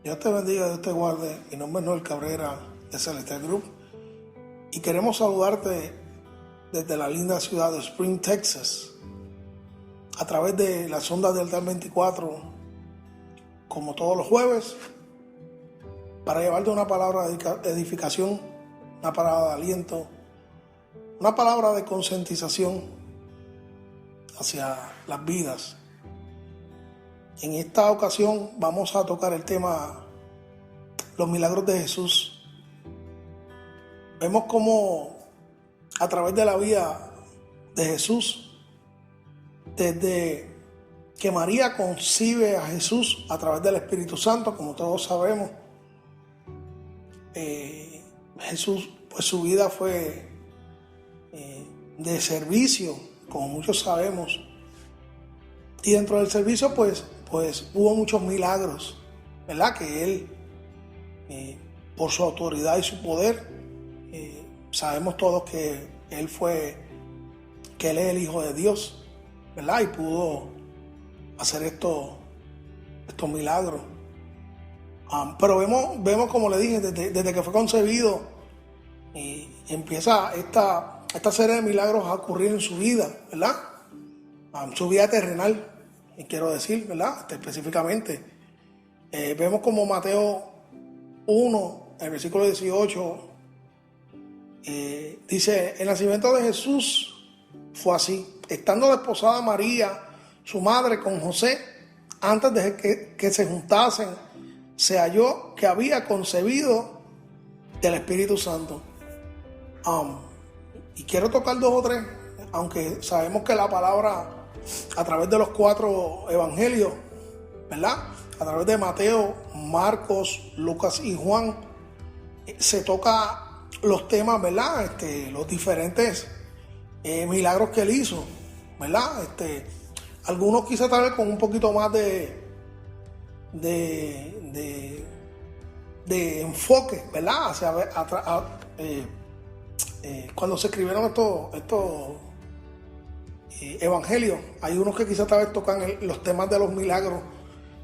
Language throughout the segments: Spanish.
Dios te bendiga, Dios te guarde. Mi nombre es Noel Cabrera de Celestial Group y queremos saludarte desde la linda ciudad de Spring, Texas, a través de las ondas del TAL 24, como todos los jueves, para llevarte una palabra de edificación, una palabra de aliento, una palabra de concientización hacia las vidas. En esta ocasión vamos a tocar el tema los milagros de Jesús. Vemos cómo a través de la vida de Jesús, desde que María concibe a Jesús a través del Espíritu Santo, como todos sabemos, Jesús, pues su vida fue de servicio, como muchos sabemos, y dentro del servicio pues hubo muchos milagros, ¿verdad? Que él, por su autoridad y su poder, sabemos todos que él es el Hijo de Dios, ¿verdad? Y pudo hacer estos milagros. Pero vemos, como le dije, desde que fue concebido, empieza esta serie de milagros a ocurrir en su vida, ¿verdad? Su vida terrenal, y quiero decir, ¿verdad? Específicamente, vemos como Mateo 1, el versículo 18, dice: el nacimiento de Jesús fue así. Estando desposada María, su madre, con José, antes de que se juntasen, se halló que había concebido del Espíritu Santo. Y quiero tocar dos o tres, aunque sabemos que la palabra, a través de los 4 evangelios, ¿verdad? A través de Mateo, Marcos, Lucas y Juan, se toca los temas, ¿verdad? Los diferentes milagros que él hizo, ¿verdad? Algunos quizá tal vez con un poquito más de enfoque, ¿verdad? Cuando se escribieron estos evangelios, hay unos que quizás tal vez tocan los temas de los milagros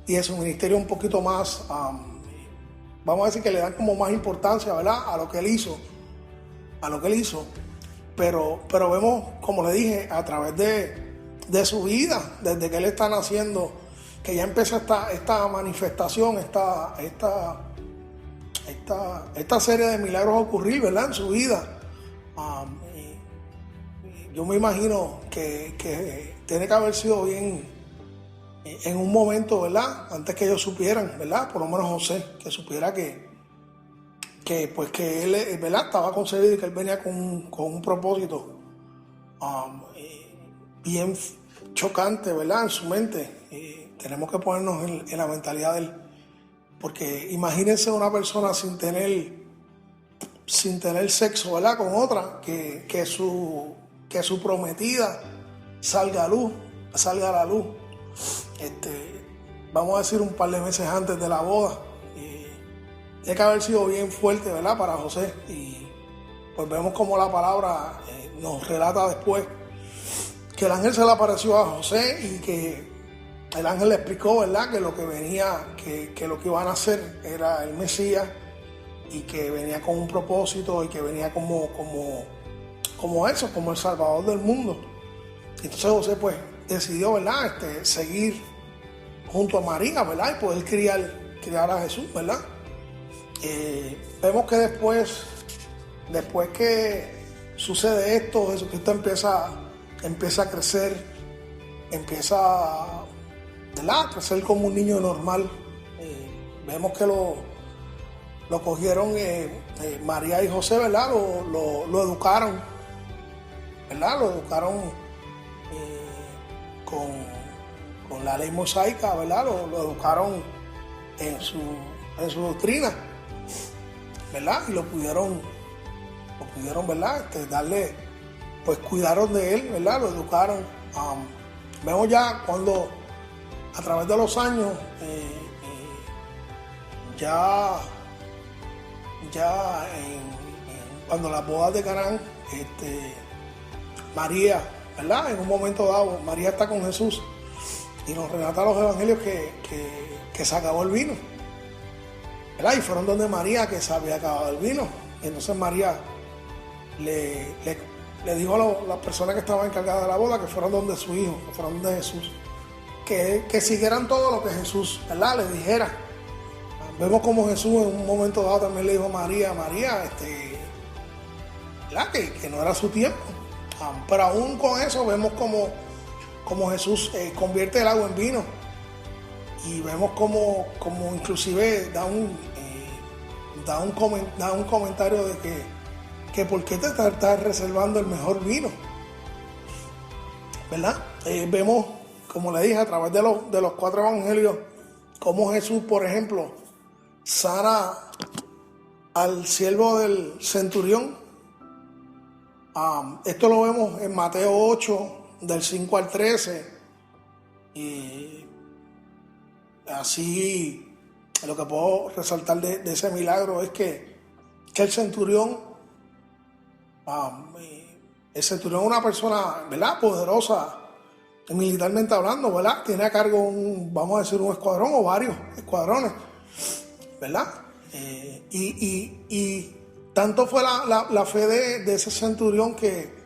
y de su ministerio un poquito más, vamos a decir que le dan como más importancia, ¿verdad? A lo que él hizo, pero vemos, como le dije, a través de su vida, desde que él está naciendo, que ya empieza esta manifestación, esta serie de milagros a ocurrir, ¿verdad? En su vida. Yo me imagino que tiene que haber sido bien en un momento, ¿verdad? Antes que ellos supieran, ¿verdad? Por lo menos José, que supiera que él, ¿verdad? Estaba concebido y que él venía con un propósito bien chocante, ¿verdad? En su mente. Tenemos que ponernos en la mentalidad de él, porque imagínense una persona sin tener sexo, ¿verdad? Con otra, que su prometida salga a la luz, vamos a decir un par de meses antes de la boda. Tiene que haber sido bien fuerte, ¿verdad? Para José. Y pues vemos como la palabra nos relata después que el ángel se le apareció a José y que el ángel le explicó, ¿verdad? Que lo que venía, que lo que iban a hacer era el Mesías, y que venía con un propósito, y que venía como eso, como el Salvador del mundo. Entonces José pues decidió, ¿verdad? Seguir junto a María, ¿verdad? Y poder criar a Jesús, ¿verdad? Vemos que después que sucede esto, Jesucristo empieza a crecer, ¿verdad? A crecer como un niño normal. Vemos que lo cogieron María y José, ¿verdad? Lo educaron, ¿verdad? Lo educaron con la ley mosaica, ¿verdad? Lo educaron en su doctrina, ¿verdad? Y lo pudieron, ¿verdad? Darle, pues cuidaron de él, ¿verdad? Lo educaron. Vemos ya cuando a través de los años cuando las bodas de Canaán, María, ¿verdad? En un momento dado, María está con Jesús y nos relata los evangelios que se acabó el vino. ¿verdad? Y fueron donde María, que se había acabado el vino. Y entonces María le dijo a las personas que estaban encargadas de la boda, que fueron donde su hijo, que fueron donde Jesús, que siguieran todo lo que Jesús, ¿verdad?, le dijera. Vemos como Jesús en un momento dado también le dijo a María, ¿verdad?, que no era su tiempo. Pero aún con eso vemos como Jesús convierte el agua en vino. Y vemos como inclusive da un comentario de que por qué te estás reservando el mejor vino, ¿verdad? Vemos, como le dije, a través de los 4 evangelios, cómo Jesús, por ejemplo, sana al siervo del centurión. Esto lo vemos en Mateo 8, del 5 al 13. Y así, lo que puedo resaltar de ese milagro es que el centurión es una persona, ¿verdad?, poderosa militarmente hablando, ¿verdad? Tiene a cargo vamos a decir, un escuadrón o varios escuadrones, ¿verdad? Y tanto fue la fe de ese centurión que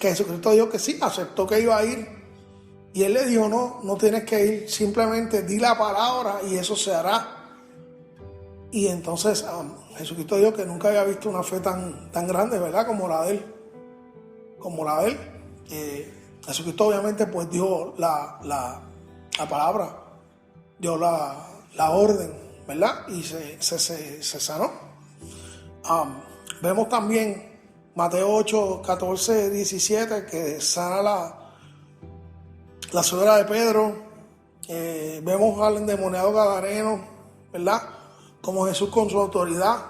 Jesucristo dijo que sí, aceptó que iba a ir. Y él le dijo, no tienes que ir, simplemente di la palabra y eso se hará. Y entonces Jesucristo dijo que nunca había visto una fe tan grande, ¿verdad?, como la de él. Jesucristo obviamente pues dio la palabra, dio la orden, ¿verdad?, y se sanó. Vemos también Mateo 8, 14, 17, que sana la suegra de Pedro. Vemos al endemoniado gadareno, ¿verdad?, como Jesús con su autoridad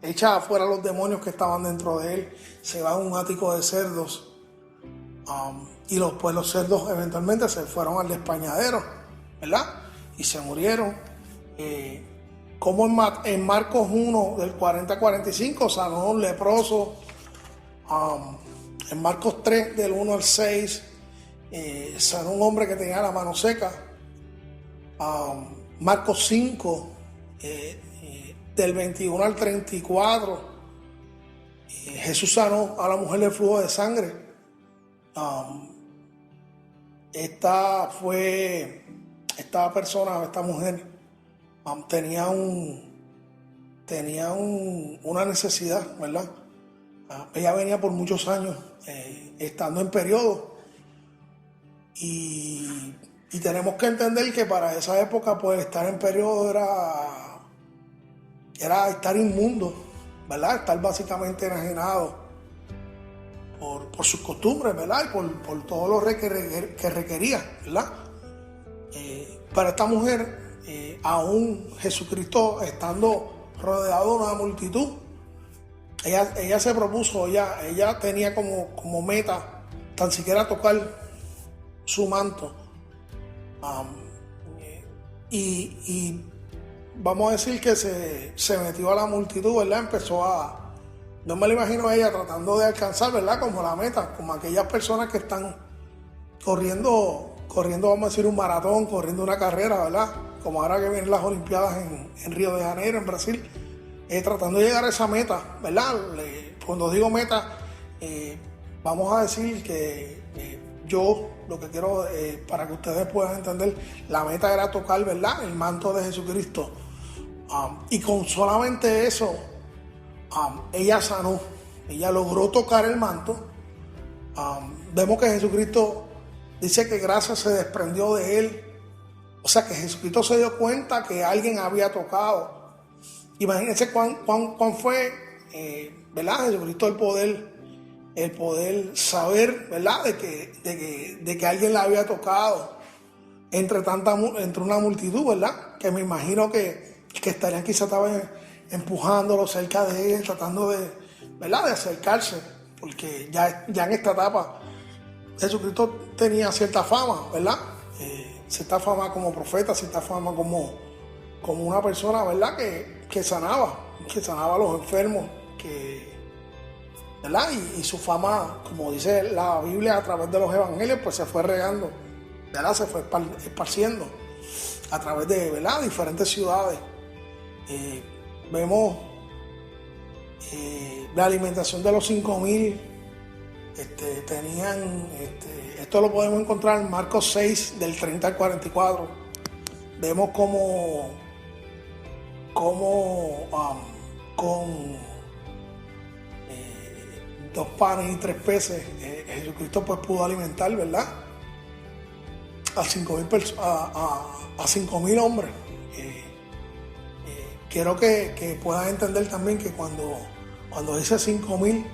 echa afuera los demonios que estaban dentro de él, se va a un ático de cerdos, y los cerdos eventualmente se fueron al despañadero, ¿verdad?, y se murieron. Como en Marcos 1, del 40 al 45, sanó a un leproso. En Marcos 3, del 1 al 6, sanó a un hombre que tenía la mano seca. Marcos 5, del 21 al 34, Jesús sanó a la mujer del flujo de sangre. Esta mujer tenía una necesidad, ¿verdad? Ella venía por muchos años estando en periodo, y tenemos que entender que para esa época pues estar en periodo era estar inmundo, ¿verdad? Estar básicamente enajenado por sus costumbres, ¿verdad?, y por todo lo que requería, ¿verdad? Para esta mujer, aún Jesucristo estando rodeado de una multitud, ella se propuso, ella tenía como meta tan siquiera tocar su manto, y vamos a decir que se metió a la multitud, ¿verdad? No me lo imagino a ella tratando de alcanzar, ¿verdad?, como la meta, como aquellas personas que están corriendo, vamos a decir, un maratón, corriendo una carrera, ¿verdad?, como ahora que vienen las Olimpiadas en Río de Janeiro, en Brasil, tratando de llegar a esa meta, ¿verdad? Cuando digo meta, vamos a decir que yo lo que quiero, para que ustedes puedan entender, la meta era tocar, ¿verdad?, el manto de Jesucristo. Y con solamente eso, ella sanó, ella logró tocar el manto. Vemos que Jesucristo dice que gracia se desprendió de él. O sea que Jesucristo se dio cuenta que alguien había tocado. Imagínense cuán fue, ¿verdad?, Jesucristo el poder saber, ¿verdad?, de que alguien la había tocado entre una multitud, ¿verdad?, que me imagino que estarían quizás empujándolo cerca de él, tratando ¿verdad?, de acercarse, porque ya en esta etapa Jesucristo tenía cierta fama, ¿verdad?, cierta fama como profeta, cierta fama como una persona, ¿verdad?, que sanaba a los enfermos, ¿verdad? Y su fama, como dice la Biblia, a través de los evangelios, pues se fue regando, ¿verdad?, se fue esparciendo a través de, ¿verdad?, diferentes ciudades. Eh, vemos la alimentación de los 5,000. Tenían, esto lo podemos encontrar en Marcos 6, del 30 al 44. Vemos como con 2 panes y 3 peces, Jesucristo pues pudo alimentar, ¿verdad?, a 5,000 hombres. Quiero que puedan entender también que cuando dice 5,000,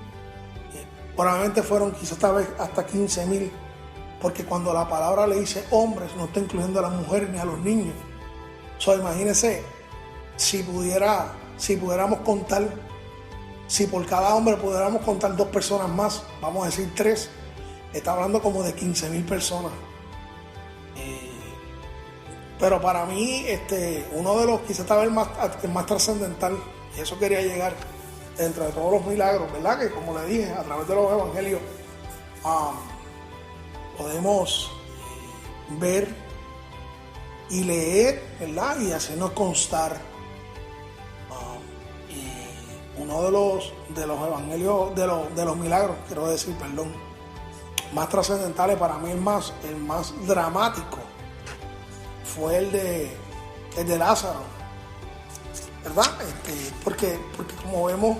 probablemente fueron quizás esta vez hasta 15,000, porque cuando la palabra le dice hombres, no está incluyendo a las mujeres ni a los niños. Imagínense, si pudiéramos contar, si por cada hombre pudiéramos contar 2 personas más, vamos a decir 3, está hablando como de 15,000 personas. Pero para mí, uno de los quizás esta vez más trascendental, y eso quería llegar, dentro de todos los milagros, ¿verdad?, que como le dije, a través de los evangelios podemos ver y leer, ¿verdad?, y hacernos constar. Y uno de los evangelios, de los milagros, quiero decir, perdón, más trascendentales, para mí el más dramático, fue el de Lázaro, ¿verdad? Porque como vemos,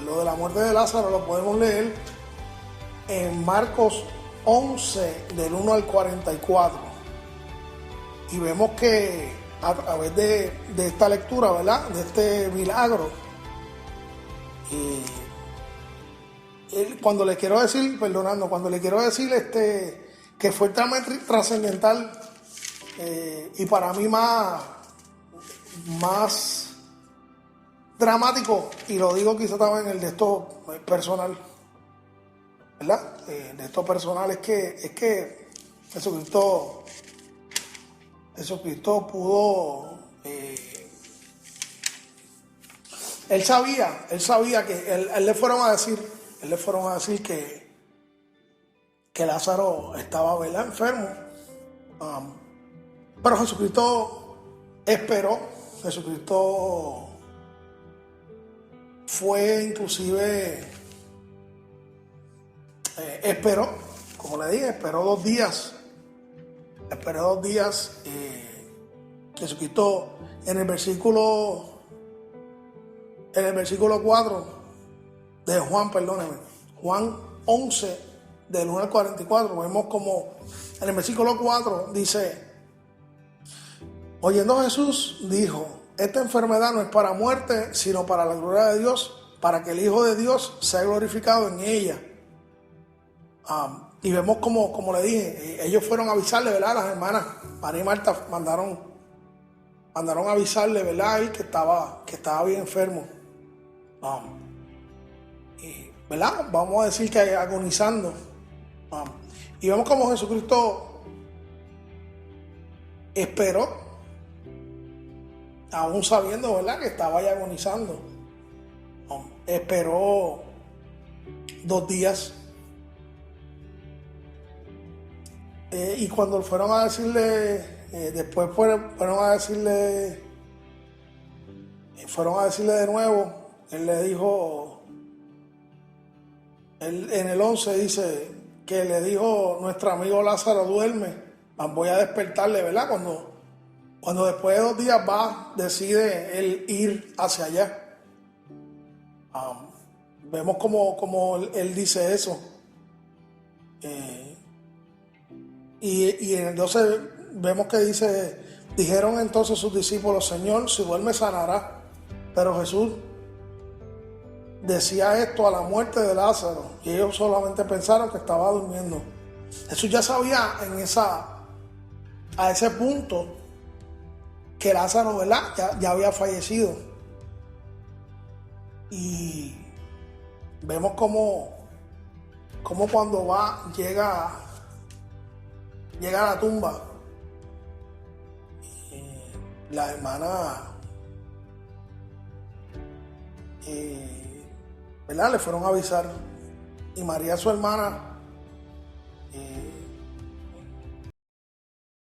lo de la muerte de Lázaro lo podemos leer en Marcos 11, del 1 al 44. Y vemos que a través de esta lectura, ¿verdad?, de este milagro, cuando le quiero decir que fue trascendental, y para mí más dramático, y lo digo quizá también el de esto personal, ¿verdad?, de esto personal, es que Jesucristo pudo, él sabía que él le fueron a decir que Lázaro estaba, ¿verdad?, enfermo. Pero Jesucristo esperó. Jesucristo fue inclusive, esperó, como le dije, esperó 2 días. Jesucristo en el versículo 4 de Juan, Juan 11, del 1 al 44, vemos como en el versículo 4 dice: oyendo Jesús, dijo: esta enfermedad no es para muerte, sino para la gloria de Dios, para que el Hijo de Dios sea glorificado en ella. Y vemos como le dije, ellos fueron a avisarle, ¿verdad?, las hermanas María y Marta mandaron a avisarle, ¿verdad?, que estaba bien enfermo. ¿Verdad? Vamos a decir que agonizando. Y vemos como Jesucristo esperó, aún sabiendo, ¿verdad?, que estaba ya agonizando. Esperó 2 días. Y cuando fueron a decirle, después fueron a decirle de nuevo, él le dijo, en el 11 dice que le dijo: nuestro amigo Lázaro duerme, voy a despertarle, ¿verdad? Cuando después de 2 días decide él ir hacia allá. Vemos como él dice eso. Y en el 12 vemos que dice: dijeron entonces sus discípulos: Señor, si duerme sanará. Pero Jesús decía esto a la muerte de Lázaro, y ellos solamente pensaron que estaba durmiendo. Jesús ya sabía a ese punto que Lázaro, ¿verdad?, ya había fallecido. Y vemos como cuando llega a la tumba, la hermana, ¿verdad?, le fueron a avisar, y María, su hermana,